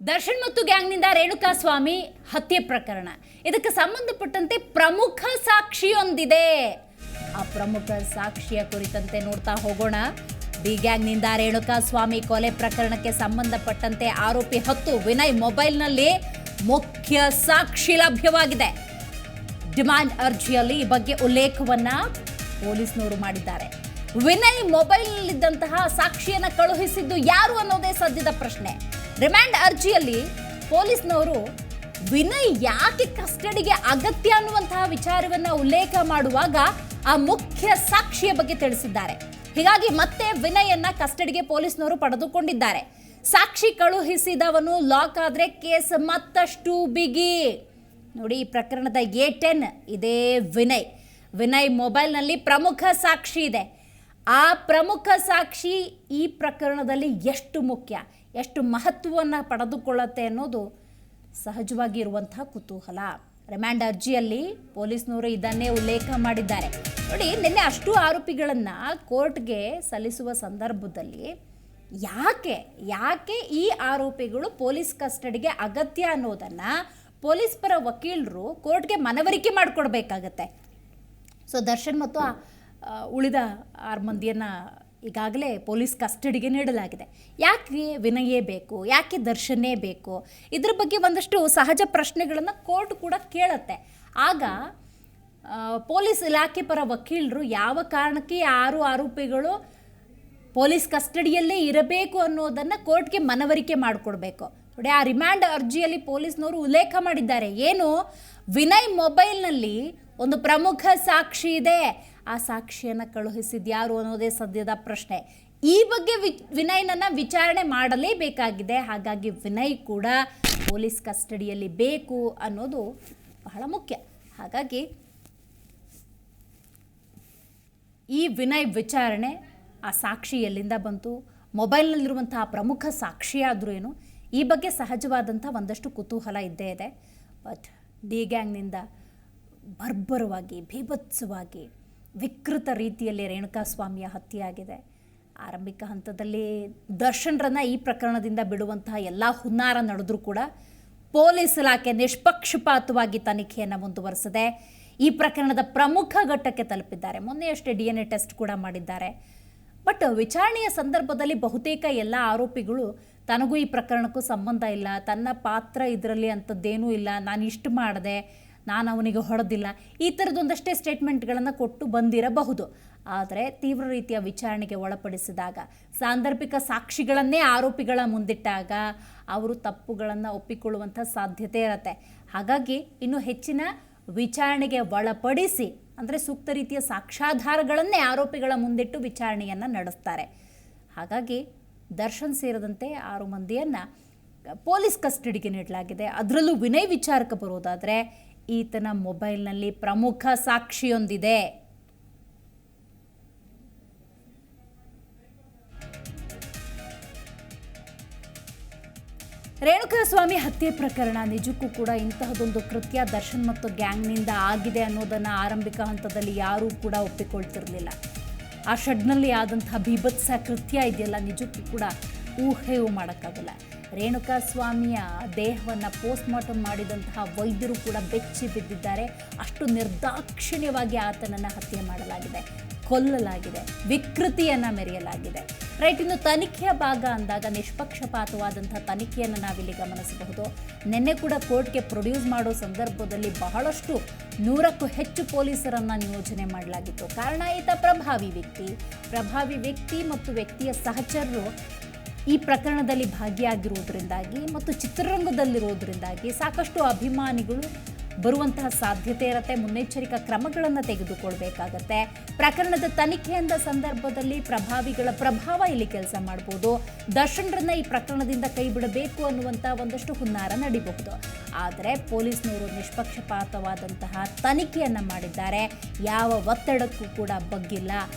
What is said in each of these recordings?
ದರ್ಶನ್ ಮತ್ತು ಗ್ಯಾಂಗ್ನಿಂದ ರೇಣುಕಾಸ್ವಾಮಿ ಹತ್ಯೆ ಪ್ರಕರಣ ಇದಕ್ಕೆ ಸಂಬಂಧಪಟ್ಟಂತೆ ಪ್ರಮುಖ ಸಾಕ್ಷಿಯೊಂದಿದೆ. ಆ ಪ್ರಮುಖ ಸಾಕ್ಷಿಯ ಕುರಿತಂತೆ ನೋಡ್ತಾ ಹೋಗೋಣ. ಡಿ ಗ್ಯಾಂಗ್ನಿಂದ ರೇಣುಕಾಸ್ವಾಮಿ ಕೊಲೆ ಪ್ರಕರಣಕ್ಕೆ ಸಂಬಂಧಪಟ್ಟಂತೆ ಆರೋಪಿ 10 ವಿನಯ್ ಮೊಬೈಲ್ನಲ್ಲಿ ಮುಖ್ಯ ಸಾಕ್ಷಿ ಲಭ್ಯವಾಗಿದೆ. ಡಿಮ್ಯಾಂಡ್ ಅರ್ಜಿಯಲ್ಲಿ ಈ ಬಗ್ಗೆ ಉಲ್ಲೇಖವನ್ನ ಪೊಲೀಸ್ನವರು ಮಾಡಿದ್ದಾರೆ. ವಿನಯ್ ಮೊಬೈಲ್ನಲ್ಲಿದ್ದಂತಹ ಸಾಕ್ಷಿಯನ್ನು ಕಳುಹಿಸಿದ್ದು ಯಾರು ಅನ್ನೋದೇ ಸದ್ಯದ ಪ್ರಶ್ನೆ. ರಿಮ್ಯಾಂಡ್ ಅರ್ಜಿಯಲ್ಲಿ ಪೊಲೀಸ್ನವರು ವಿನಯ್ ಯಾಕೆ ಕಸ್ಟಡಿಗೆ ಅಗತ್ಯ ಅನ್ನುವಂತಹ ವಿಚಾರವನ್ನ ಉಲ್ಲೇಖ ಮಾಡುವಾಗ ಆ ಮುಖ್ಯ ಸಾಕ್ಷಿಯ ಬಗ್ಗೆ ತಿಳಿಸಿದ್ದಾರೆ. ಹೀಗಾಗಿ ಮತ್ತೆ ವಿನಯನ್ನ ಕಸ್ಟಡಿಗೆ ಪೊಲೀಸ್ನವರು ಪಡೆದುಕೊಂಡಿದ್ದಾರೆ. ಸಾಕ್ಷಿ ಕಳುಹಿಸಿದವನು ಲಾಕ್ ಆದ್ರೆ ಕೇಸ್ ಮತ್ತಷ್ಟು ಬಿಗಿ. ನೋಡಿ, ಈ ಪ್ರಕರಣದ A10 ಇದೇ ವಿನಯ್ ಮೊಬೈಲ್ನಲ್ಲಿ ಪ್ರಮುಖ ಸಾಕ್ಷಿ ಇದೆ. ಆ ಪ್ರಮುಖ ಸಾಕ್ಷಿ ಈ ಪ್ರಕರಣದಲ್ಲಿ ಎಷ್ಟು ಮುಖ್ಯ, ಎಷ್ಟು ಮಹತ್ವವನ್ನು ಪಡೆದುಕೊಳ್ಳುತ್ತೆ ಅನ್ನೋದು ಸಹಜವಾಗಿ ಇರುವಂತಹ ಕುತೂಹಲ. ರಿಮ್ಯಾಂಡ್ ಅರ್ಜಿಯಲ್ಲಿ ಪೊಲೀಸ್ನವರು ಇದನ್ನೇ ಉಲ್ಲೇಖ ಮಾಡಿದ್ದಾರೆ. ನೋಡಿ, ನಿನ್ನೆ ಅಷ್ಟು ಆರೋಪಿಗಳನ್ನು ಕೋರ್ಟ್ಗೆ ಸಲ್ಲಿಸುವ ಸಂದರ್ಭದಲ್ಲಿ ಯಾಕೆ ಈ ಆರೋಪಿಗಳು ಪೊಲೀಸ್ ಕಸ್ಟಡಿಗೆ ಅಗತ್ಯ ಅನ್ನೋದನ್ನು ಪೊಲೀಸ್ ಪರ ವಕೀಲರು ಕೋರ್ಟ್ಗೆ ಮನವರಿಕೆ ಮಾಡಿಕೊಡ್ಬೇಕಾಗತ್ತೆ. ಸೊ ದರ್ಶನ್ ಮತ್ತು ಉಳಿದ 6 ಮಂದಿಯನ್ನು ಈಗಾಗಲೇ ಪೊಲೀಸ್ ಕಸ್ಟಡಿಗೆ ನೀಡಲಾಗಿದೆ. ಯಾಕೆ ವಿನಯೇ ಬೇಕು, ಯಾಕೆ ದರ್ಶನೇ ಬೇಕು, ಇದ್ರ ಬಗ್ಗೆ ಒಂದಷ್ಟು ಸಹಜ ಪ್ರಶ್ನೆಗಳನ್ನು ಕೋರ್ಟ್ ಕೂಡ ಕೇಳುತ್ತೆ. ಆಗ ಪೊಲೀಸ್ ಇಲಾಖೆ ಪರ ವಕೀಲರು ಯಾವ ಕಾರಣಕ್ಕೆ 6 ಆರೋಪಿಗಳು ಪೊಲೀಸ್ ಕಸ್ಟಡಿಯಲ್ಲೇ ಇರಬೇಕು ಅನ್ನೋದನ್ನು ಕೋರ್ಟ್ಗೆ ಮನವರಿಕೆ ಮಾಡಿಕೊಡ್ಬೇಕು. ನೋಡಿ, ಆ ರಿಮ್ಯಾಂಡ್ ಅರ್ಜಿಯಲ್ಲಿ ಪೊಲೀಸ್ನವರು ಉಲ್ಲೇಖ ಮಾಡಿದ್ದಾರೆ. ಏನು, ವಿನಯ್ ಮೊಬೈಲ್ನಲ್ಲಿ ಒಂದು ಪ್ರಮುಖ ಸಾಕ್ಷಿ ಇದೆ. ಆ ಸಾಕ್ಷಿಯನ್ನು ಕಳುಹಿಸಿದ್ಯಾರು ಅನ್ನೋದೇ ಸದ್ಯದ ಪ್ರಶ್ನೆ. ಈ ಬಗ್ಗೆ ವಿನಯ್ನನ್ನು ವಿಚಾರಣೆ ಮಾಡಲೇಬೇಕಾಗಿದೆ. ಹಾಗಾಗಿ ವಿನಯ್ ಕೂಡ ಪೊಲೀಸ್ ಕಸ್ಟಡಿಯಲ್ಲಿ ಬೇಕು ಅನ್ನೋದು ಬಹಳ ಮುಖ್ಯ. ಹಾಗಾಗಿ ಈ ವಿನಯ್ ವಿಚಾರಣೆ, ಆ ಸಾಕ್ಷಿ ಎಲ್ಲಿಂದ ಬಂತು, ಮೊಬೈಲ್ನಲ್ಲಿರುವಂತಹ ಪ್ರಮುಖ ಸಾಕ್ಷಿಯಾದರೂ ಏನು, ಈ ಬಗ್ಗೆ ಸಹಜವಾದಂಥ ಒಂದಷ್ಟು ಕುತೂಹಲ ಇದ್ದೇ ಇದೆ. ಬಟ್ ಡಿ ಗ್ಯಾಂಗ್ನಿಂದ ಬರ್ಬರವಾಗಿ, ಭೀಭತ್ಸವಾಗಿ, ವಿಕೃತ ರೀತಿಯಲ್ಲಿ ರೇಣುಕಾಸ್ವಾಮಿಯ ಹತ್ಯೆಯಾಗಿದೆ. ಆರಂಭಿಕ ಹಂತದಲ್ಲಿ ದರ್ಶನ್ರನ್ನು ಈ ಪ್ರಕರಣದಿಂದ ಬಿಡುವಂತಹ ಎಲ್ಲ ಹುನ್ನಾರ ನಡೆದರೂ ಕೂಡ ಪೊಲೀಸ್ ಇಲಾಖೆ ನಿಷ್ಪಕ್ಷಪಾತವಾಗಿ ತನಿಖೆಯನ್ನು ಮುಂದುವರೆಸಿದೆ. ಈ ಪ್ರಕರಣದ ಪ್ರಮುಖ ಘಟ್ಟಕ್ಕೆ ತಲುಪಿದ್ದಾರೆ. ಮೊನ್ನೆಯಷ್ಟೇ DNA ಟೆಸ್ಟ್ ಕೂಡ ಮಾಡಿದ್ದಾರೆ. ಬಟ್ ವಿಚಾರಣೆಯ ಸಂದರ್ಭದಲ್ಲಿ ಬಹುತೇಕ ಎಲ್ಲ ಆರೋಪಿಗಳು ತನಗೂ ಈ ಪ್ರಕರಣಕ್ಕೂ ಸಂಬಂಧ ಇಲ್ಲ, ತನ್ನ ಪಾತ್ರ ಇದರಲ್ಲಿ ಅಂಥದ್ದೇನೂ ಇಲ್ಲ, ನಾನು ಇಷ್ಟು ಮಾಡಿದೆ, ನಾನು ಅವನಿಗೆ ಹೊಡೆದಿಲ್ಲ, ಈ ಥರದೊಂದಷ್ಟೇ ಸ್ಟೇಟ್ಮೆಂಟ್ಗಳನ್ನು ಕೊಟ್ಟು ಬಂದಿರಬಹುದು. ಆದರೆ ತೀವ್ರ ರೀತಿಯ ವಿಚಾರಣೆಗೆ ಒಳಪಡಿಸಿದಾಗ, ಸಾಂದರ್ಭಿಕ ಸಾಕ್ಷಿಗಳನ್ನೇ ಆರೋಪಿಗಳ ಮುಂದಿಟ್ಟಾಗ ಅವರು ತಪ್ಪುಗಳನ್ನು ಒಪ್ಪಿಕೊಳ್ಳುವಂಥ ಸಾಧ್ಯತೆ ಇರುತ್ತೆ. ಹಾಗಾಗಿ ಇನ್ನು ಹೆಚ್ಚಿನ ವಿಚಾರಣೆಗೆ ಒಳಪಡಿಸಿ, ಅಂದರೆ ಸೂಕ್ತ ರೀತಿಯ ಸಾಕ್ಷ್ಯಾಧಾರಗಳನ್ನೇ ಆರೋಪಿಗಳ ಮುಂದಿಟ್ಟು ವಿಚಾರಣೆಯನ್ನು ನಡೆಸ್ತಾರೆ. ಹಾಗಾಗಿ ದರ್ಶನ್ ಸೇರಿದಂತೆ 6 ಮಂದಿಯನ್ನು ಪೊಲೀಸ್ ಕಸ್ಟಡಿಗೆ ನೀಡಲಾಗಿದೆ. ಅದರಲ್ಲೂ ವಿನಯ್ ವಿಚಾರಕ್ಕೆ ಬರೋದಾದರೆ ಈತನ ಮೊಬೈಲ್ನಲ್ಲಿ ಪ್ರಮುಖ ಸಾಕ್ಷಿಯೊಂದಿದೆ. ರೇಣುಕಾಸ್ವಾಮಿ ಹತ್ಯೆ ಪ್ರಕರಣ ನಿಜಕ್ಕೂ ಕೂಡ ಇಂತಹದೊಂದು ಕೃತ್ಯ ದರ್ಶನ್ ಮತ್ತು ಗ್ಯಾಂಗ್ನಿಂದ ಆಗಿದೆ ಅನ್ನೋದನ್ನು ಆರಂಭಿಕ ಹಂತದಲ್ಲಿ ಯಾರೂ ಕೂಡ ಒಪ್ಪಿಕೊಳ್ತಿರಲಿಲ್ಲ. ಆ ಶೆಡ್ನಲ್ಲಿ ಆದಂತಹ ಬೀಭತ್ಸ ಕೃತ್ಯ ಇದೆಯಲ್ಲ, ನಿಜಕ್ಕೂ ಕೂಡ ಊಹೆಯೂ ಮಾಡೋಕ್ಕಾಗಲ್ಲ. ರೇಣುಕಾಸ್ವಾಮಿಯ ದೇಹವನ್ನು ಪೋಸ್ಟ್ ಮಾರ್ಟಮ್ ಮಾಡಿದಂತಹ ವೈದ್ಯರು ಕೂಡ ಬೆಚ್ಚಿ ಬಿದ್ದಿದ್ದಾರೆ. ಅಷ್ಟು ನಿರ್ದಾಕ್ಷಿಣ್ಯವಾಗಿ ಆತನನ್ನು ಹತ್ಯೆ ಮಾಡಲಾಗಿದೆ, ಕೊಲ್ಲಲಾಗಿದೆ, ವಿಕೃತಿಯನ್ನು ಮೆರೆಯಲಾಗಿದೆ. ರೈಟ್, ಇನ್ನು ತನಿಖೆಯ ಭಾಗ ಅಂದಾಗ ನಿಷ್ಪಕ್ಷಪಾತವಾದಂಥ ತನಿಖೆಯನ್ನು ನಾವಿಲ್ಲಿ ಗಮನಿಸಬಹುದು. ನಿನ್ನೆ ಕೂಡ ಕೋರ್ಟ್ಗೆ ಪ್ರೊಡ್ಯೂಸ್ ಮಾಡೋ ಸಂದರ್ಭದಲ್ಲಿ ಬಹಳಷ್ಟು 100ಕ್ಕೂ ಹೆಚ್ಚು ಪೊಲೀಸರನ್ನು ನಿಯೋಜನೆ ಮಾಡಲಾಗಿತ್ತು. ಕಾರಣ, ಈತ ಪ್ರಭಾವಿ ವ್ಯಕ್ತಿ ಮತ್ತು ವ್ಯಕ್ತಿಯ ಸಹಚರರು ಈ ಪ್ರಕರಣದಲ್ಲಿ ಭಾಗಿಯಾಗಿರುವುದರಿಂದಾಗಿ ಮತ್ತು ಚಿತ್ರರಂಗದಲ್ಲಿರೋದ್ರಿಂದಾಗಿ ಸಾಕಷ್ಟು ಅಭಿಮಾನಿಗಳು ಬರುವಂತಹ ಸಾಧ್ಯತೆ ಇರುತ್ತೆ. ಮುನ್ನೆಚ್ಚರಿಕಾ ಕ್ರಮಗಳನ್ನು ತೆಗೆದುಕೊಳ್ಬೇಕಾಗತ್ತೆ. ಪ್ರಕರಣದ ತನಿಖೆಯಿಂದ ಸಂದರ್ಭದಲ್ಲಿ ಪ್ರಭಾವಿಗಳ ಪ್ರಭಾವ ಇಲ್ಲಿ ಕೆಲಸ ಮಾಡ್ಬೋದು. ದರ್ಶನ್ರನ್ನ ಈ ಪ್ರಕರಣದಿಂದ ಕೈ ಬಿಡಬೇಕು ಅನ್ನುವಂಥ ಒಂದಷ್ಟು ಹುನ್ನಾರ ನಡೀಬಹುದು. ಆದರೆ ಪೊಲೀಸ್ನವರು ನಿಷ್ಪಕ್ಷಪಾತವಾದಂತಹ ತನಿಖೆಯನ್ನು ಮಾಡಿದ್ದಾರೆ. ಯಾವ ಒತ್ತಡಕ್ಕೂ ಕೂಡ ಬಗ್ಗಿಲ್ಲ.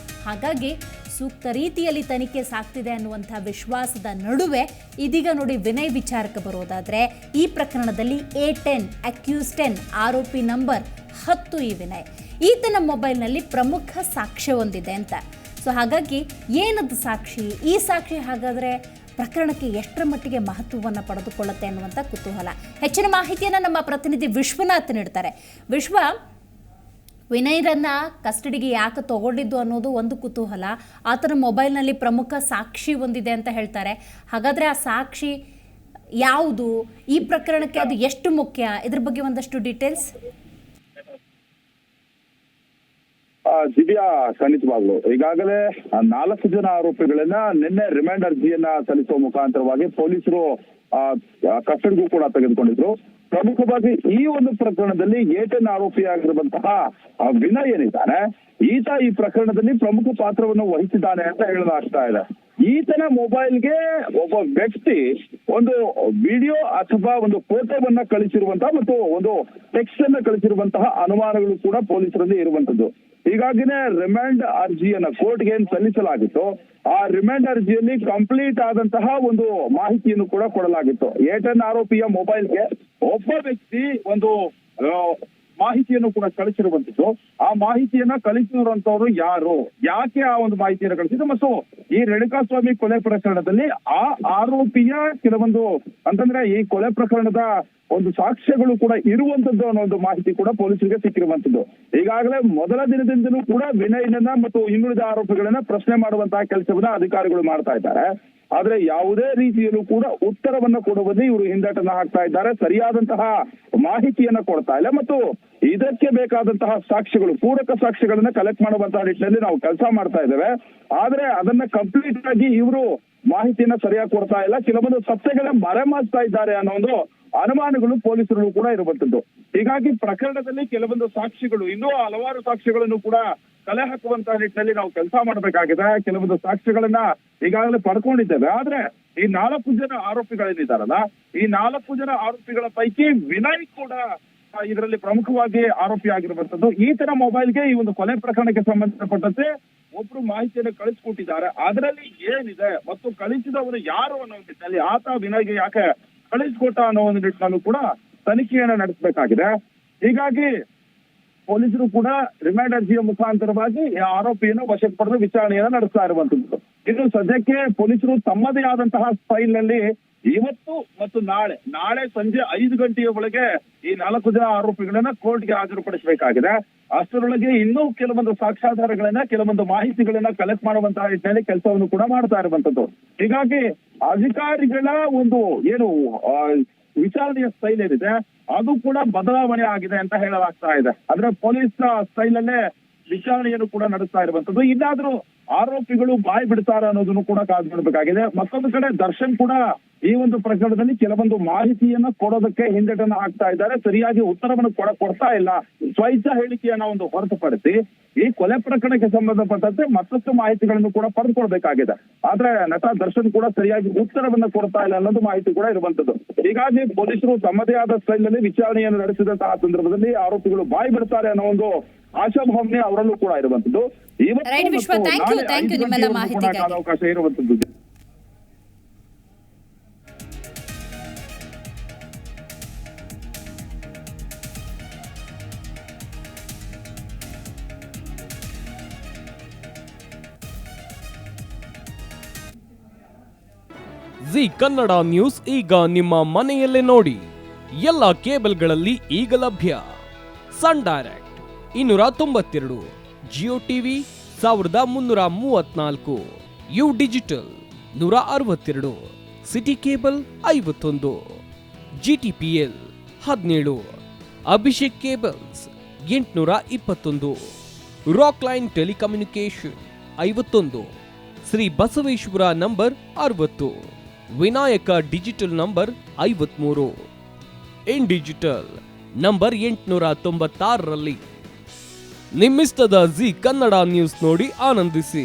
ಹಾಗಾಗಿ ಸೂಕ್ತ ರೀತಿಯಲ್ಲಿ ತನಿಖೆ ಸಾಗ್ತಿದೆ ಅನ್ನುವಂಥ ವಿಶ್ವಾಸದ ನಡುವೆ ಇದೀಗ ನೋಡಿ, ವಿನಯ್ ವಿಚಾರಕ್ಕೆ ಬರೋದಾದರೆ ಈ ಪ್ರಕರಣದಲ್ಲಿ A10 ಅಕ್ಯೂಸ್ 10 ಆರೋಪಿ ನಂಬರ್ 10 ಈ ವಿನಯ್. ಈತನ ಮೊಬೈಲ್ನಲ್ಲಿ ಪ್ರಮುಖ ಸಾಕ್ಷ್ಯ ಹೊಂದಿದೆ ಅಂತ. ಸೊ ಹಾಗಾಗಿ ಏನದು ಸಾಕ್ಷಿ? ಈ ಸಾಕ್ಷಿ ಹಾಗಾದರೆ ಪ್ರಕರಣಕ್ಕೆ ಎಷ್ಟರ ಮಟ್ಟಿಗೆ ಮಹತ್ವವನ್ನು ಪಡೆದುಕೊಳ್ಳುತ್ತೆ ಅನ್ನುವಂಥ ಕುತೂಹಲ. ಹೆಚ್ಚಿನ ಮಾಹಿತಿಯನ್ನು ನಮ್ಮ ಪ್ರತಿನಿಧಿ ವಿಶ್ವನಾಥ್ ನೀಡ್ತಾರೆ. ವಿಶ್ವ, ವಿನಯ್ರನ್ನ ಕಸ್ಟಡಿಗೆ ಯಾಕೆ ತಗೊಂಡಿದ್ದು ಅನ್ನೋದು ಒಂದು ಕುತೂಹಲ. ಆತನ ಮೊಬೈಲ್ನಲ್ಲಿ ಪ್ರಮುಖ ಸಾಕ್ಷಿ ಒಂದಿದೆ ಅಂತ ಹೇಳ್ತಾರೆ. ಹಾಗಾದರೆ ಆ ಸಾಕ್ಷಿ ಯಾವುದು, ಈ ಪ್ರಕರಣಕ್ಕೆ ಅದು ಎಷ್ಟು ಮುಖ್ಯ, ಇದ್ರ ಬಗ್ಗೆ ಒಂದಷ್ಟು ಡೀಟೇಲ್ಸ್. ದಿವ್ಯಾ, ಖಂಡಿತವಾಗ್ಲು ಈಗಾಗಲೇ 4 ಜನ ಆರೋಪಿಗಳನ್ನ ನಿನ್ನೆ ರಿಮಾಂಡ್ ಅರ್ಜಿಯನ್ನ ಸಲ್ಲಿಸುವ ಮುಖಾಂತರವಾಗಿ ಪೊಲೀಸರು ಕಸ್ಟಡಿಗೂ ಕೂಡ ತೆಗೆದುಕೊಂಡಿದ್ರು. ಪ್ರಮುಖವಾಗಿ ಈ ಒಂದು ಪ್ರಕರಣದಲ್ಲಿ ಏಟನ್ ಆರೋಪಿಯಾಗಿರುವಂತಹ ವಿನಯ್ ಏನಿದ್ದಾನೆ, ಈತ ಈ ಪ್ರಕರಣದಲ್ಲಿ ಪ್ರಮುಖ ಪಾತ್ರವನ್ನು ವಹಿಸಿದ್ದಾನೆ ಅಂತ ಹೇಳಲಾಗ್ತಾ ಇದೆ. ಈತನ ಮೊಬೈಲ್ಗೆ ಒಬ್ಬ ವ್ಯಕ್ತಿ ಒಂದು ವಿಡಿಯೋ ಅಥವಾ ಒಂದು ಫೋಟೋವನ್ನ ಕಳಿಸಿರುವಂತಹ ಮತ್ತು ಒಂದು ಟೆಕ್ಸ್ಟ್ ಅನ್ನ ಕಳಿಸಿರುವಂತಹ ಅನುಮಾನಗಳು ಕೂಡ ಪೊಲೀಸರಲ್ಲಿ ಇರುವಂತದ್ದು. ಹೀಗಾಗಿನೇ ರಿಮಾಂಡ್ ಅರ್ಜಿಯನ್ನ ಕೋರ್ಟ್ಗೆ ಏನ್ ಸಲ್ಲಿಸಲಾಗಿತ್ತು, ಆ ರಿಮಾಂಡ್ ಅರ್ಜಿಯಲ್ಲಿ ಕಂಪ್ಲೀಟ್ ಆದಂತಹ ಒಂದು ಮಾಹಿತಿಯನ್ನು ಕೂಡ ಕೊಡಲಾಗಿತ್ತು. ಏಟನ್ ಆರೋಪಿಯ ಮೊಬೈಲ್ಗೆ ಒಬ್ಬ ವ್ಯಕ್ತಿ ಒಂದು ಮಾಹಿತಿಯನ್ನು ಕೂಡ ಕಳಿಸಿರುವಂತದ್ದು. ಆ ಮಾಹಿತಿಯನ್ನ ಕಳಿಸಿರುವಂತವ್ರು ಯಾರು, ಯಾಕೆ ಆ ಒಂದು ಮಾಹಿತಿಯನ್ನು ಕಳಿಸಿದ್ರು, ಮತ್ತು ಈ ರೇಣುಕಾಸ್ವಾಮಿ ಕೊಲೆ ಪ್ರಕರಣದಲ್ಲಿ ಆ ಆರೋಪಿಯ ಕೆಲವೊಂದು ಅಂತಂದ್ರೆ ಈ ಕೊಲೆ ಪ್ರಕರಣದ ಒಂದು ಸಾಕ್ಷ್ಯಗಳು ಕೂಡ ಇರುವಂತದ್ದು ಅನ್ನೋ ಒಂದು ಮಾಹಿತಿ ಕೂಡ ಪೊಲೀಸರಿಗೆ ಸಿಕ್ಕಿರುವಂತದ್ದು. ಈಗಾಗಲೇ ಮೊದಲ ದಿನದಿಂದಲೂ ಕೂಡ ವಿನಯನನ್ನ ಮತ್ತು ಇನ್ನುಳಿದ ಆರೋಪಿಗಳನ್ನ ಪ್ರಶ್ನೆ ಮಾಡುವಂತಹ ಕೆಲಸವನ್ನ ಅಧಿಕಾರಿಗಳು ಮಾಡ್ತಾ ಇದ್ದಾರೆ. ಆದ್ರೆ ಯಾವುದೇ ರೀತಿಯಲ್ಲೂ ಕೂಡ ಉತ್ತರವನ್ನ ಕೊಡುವಲ್ಲಿ ಇವರು ಹಿಂದಟನ್ನ ಹಾಕ್ತಾ ಇದ್ದಾರೆ. ಸರಿಯಾದಂತಹ ಮಾಹಿತಿಯನ್ನ ಕೊಡ್ತಾ ಇಲ್ಲ ಮತ್ತು ಇದಕ್ಕೆ ಬೇಕಾದಂತಹ ಸಾಕ್ಷ್ಯಗಳು, ಪೂರಕ ಸಾಕ್ಷ್ಯಗಳನ್ನ ಕಲೆಕ್ಟ್ ಮಾಡುವಂತಹ ನಿಟ್ಟಿನಲ್ಲಿ ನಾವು ಕೆಲಸ ಮಾಡ್ತಾ ಇದ್ದೇವೆ. ಆದ್ರೆ ಅದನ್ನ ಕಂಪ್ಲೀಟ್ ಆಗಿ ಇವರು ಮಾಹಿತಿಯನ್ನ ಸರಿಯಾಗಿ ಕೊಡ್ತಾ ಇಲ್ಲ, ಕೆಲವೊಂದು ಸತ್ಯಗಳನ್ನ ಮರೆಮಾಚ್ತಾ ಇದ್ದಾರೆ ಅನ್ನೋ ಒಂದು ಅನುಮಾನಗಳು ಪೊಲೀಸರು ಕೂಡ ಇರುವಂತದ್ದು. ಹೀಗಾಗಿ ಪ್ರಕರಣದಲ್ಲಿ ಕೆಲವೊಂದು ಸಾಕ್ಷಿಗಳು, ಇನ್ನೂ ಹಲವಾರು ಸಾಕ್ಷ್ಯಗಳನ್ನು ಕೂಡ ಕಲೆ ಹಾಕುವಂತಹ ನಿಟ್ಟಿನಲ್ಲಿ ನಾವು ಕೆಲಸ ಮಾಡಬೇಕಾಗಿದೆ. ಕೆಲವೊಂದು ಸಾಕ್ಷ್ಯಗಳನ್ನ ಈಗಾಗಲೇ ಪಡ್ಕೊಂಡಿದ್ದೇವೆ. ಆದ್ರೆ ಈ 4 ಜನ ಆರೋಪಿಗಳೇನಿದ್ದಾರಲ್ಲ, ಈ 4 ಜನ ಆರೋಪಿಗಳ ಪೈಕಿ ವಿನಯ್ ಕೂಡ ಇದರಲ್ಲಿ ಪ್ರಮುಖವಾಗಿ ಆರೋಪಿ ಆಗಿರುವಂತದ್ದು. ಈತನ ಮೊಬೈಲ್ಗೆ ಈ ಒಂದು ಕೊಲೆ ಪ್ರಕರಣಕ್ಕೆ ಸಂಬಂಧಪಟ್ಟಂತೆ ಒಬ್ರು ಮಾಹಿತಿಯನ್ನು ಕಳಿಸ್ಕೊಟ್ಟಿದ್ದಾರೆ. ಅದರಲ್ಲಿ ಏನಿದೆ ಮತ್ತು ಕಳಿಸಿದವರು ಯಾರು ಅನ್ನೋ ನಿಟ್ಟಿನಲ್ಲಿ, ಆತ ವಿನಯ್ಗೆ ಯಾಕೆ ಕಳಿಸ್ಕೊಟ್ಟ ಅನ್ನೋ ಒಂದು ನಿಟ್ಟಿನಲ್ಲೂ ಕೂಡ ತನಿಖೆಯನ್ನ ನಡೆಸಬೇಕಾಗಿದೆ. ಹೀಗಾಗಿ ಪೊಲೀಸರು ಕೂಡ ರಿಮಾಂಡ್ ಅರ್ಜಿಯ ಮುಖಾಂತರವಾಗಿ ಆರೋಪಿಯನ್ನು ವಶಕ್ಕೆ ಪಡೆದು ವಿಚಾರಣೆಯನ್ನ ನಡೆಸ್ತಾ ಇರುವಂತದ್ದು. ಇನ್ನು ಸದ್ಯಕ್ಕೆ ಪೊಲೀಸರು ತಮ್ಮದೇ ಆದಂತಹ ಸ್ಟೈಲ್ ನಲ್ಲಿ ಇವತ್ತು ಮತ್ತು ನಾಳೆ ಸಂಜೆ 5 ಗಂಟೆಯ ಒಳಗೆ ಈ 4 ಜನ ಆರೋಪಿಗಳನ್ನ ಕೋರ್ಟ್ಗೆ ಹಾಜರುಪಡಿಸಬೇಕಾಗಿದೆ. ಅಷ್ಟರೊಳಗೆ ಇನ್ನೂ ಕೆಲವೊಂದು ಸಾಕ್ಷ್ಯಾಧಾರಗಳನ್ನ, ಕೆಲವೊಂದು ಮಾಹಿತಿಗಳನ್ನ ಕಲೆಕ್ಟ್ ಮಾಡುವಂತಹ ನಿಟ್ಟಿನಲ್ಲಿ ಕೆಲಸವನ್ನು ಕೂಡ ಮಾಡ್ತಾ ಇರುವಂತದ್ದು. ಹೀಗಾಗಿ ಅಧಿಕಾರಿಗಳ ಒಂದು ಏನು ವಿಚಾರಣೆಯ ಸ್ಟೈಲ್ ಏನಿದೆ ಅದು ಕೂಡ ಬದಲಾವಣೆ ಆಗಿದೆ ಅಂತ ಹೇಳಲಾಗ್ತಾ ಇದೆ. ಅಂದ್ರೆ ಪೊಲೀಸ್ ಸ್ಟೈಲ್ ಅಲ್ಲೇ ವಿಚಾರಣೆಯನ್ನು ಕೂಡ ನಡೆಸ್ತಾ ಇರುವಂತದ್ದು. ಇನ್ನಾದ್ರೂ ಆರೋಪಿಗಳು ಬಾಯಿ ಬಿಡ್ತಾರ ಅನ್ನೋದನ್ನು ಕೂಡ ಕಾದು ಮಾಡಬೇಕಾಗಿದೆ. ಮತ್ತೊಂದು ಕಡೆ ದರ್ಶನ್ ಕೂಡ ಈ ಒಂದು ಪ್ರಕರಣದಲ್ಲಿ ಕೆಲವೊಂದು ಮಾಹಿತಿಯನ್ನ ಕೊಡೋದಕ್ಕೆ ಹಿಂದೆಟನ್ನ ಹಾಕ್ತಾ ಇದ್ದಾರೆ. ಸರಿಯಾಗಿ ಉತ್ತರವನ್ನು ಕೊಡ್ತಾ ಇಲ್ಲ. ಸ್ವೈಚ್ಛ ಹೇಳಿಕೆಯನ್ನ ಒಂದು ಹೊರತುಪಡಿಸಿ ಈ ಕೊಲೆ ಪ್ರಕರಣಕ್ಕೆ ಸಂಬಂಧಪಟ್ಟಂತೆ ಮತ್ತಷ್ಟು ಮಾಹಿತಿಗಳನ್ನು ಕೂಡ ಪಡೆದುಕೊಳ್ಬೇಕಾಗಿದೆ. ಆದ್ರೆ ನಟ ದರ್ಶನ್ ಕೂಡ ಸರಿಯಾಗಿ ಉತ್ತರವನ್ನ ಕೊಡ್ತಾ ಇಲ್ಲ ಅನ್ನೋದು ಮಾಹಿತಿ ಕೂಡ ಇರುವಂತದ್ದು. ಹೀಗಾಗಿ ಪೊಲೀಸರು ತಮ್ಮದೇ ಆದ ಸ್ಟೈಲ್ ನಲ್ಲಿ ವಿಚಾರಣೆಯನ್ನು ನಡೆಸಿದಂತಹ ಸಂದರ್ಭದಲ್ಲಿ ಆರೋಪಿಗಳು ಬಾಯಿ ಬಿಡ್ತಾರೆ ಅನ್ನೋ ಒಂದು ಆಶಾಭಾವನೆ ಅವರಲ್ಲೂ ಕೂಡ ಇರುವಂತದ್ದು. ಅವಕಾಶ ಇರುವಂತದ್ದು. ಜಿ ಕನ್ನಡ ನ್ಯೂಸ್ ಈಗ ನಿಮ್ಮ ಮನೆಯಲ್ಲೇ ನೋಡಿ. ಎಲ್ಲ ಕೇಬಲ್ಗಳಲ್ಲಿ ಈಗ ಲಭ್ಯ. Sun direct 292, Jio TV 1334, U digital 162, city cable 51, GTPL 17, Abhishek cables 821, rock line telecommunication 51, Shri Basaveshwara number 60, Vinayaka digital number 53, in digital number 896ರಲ್ಲಿ. ನಿಮ್ಮಿಸ್ತದ ಜಿ ಕನ್ನಡ ನ್ಯೂಸ್ ನೋಡಿ ಆನಂದಿಸಿ.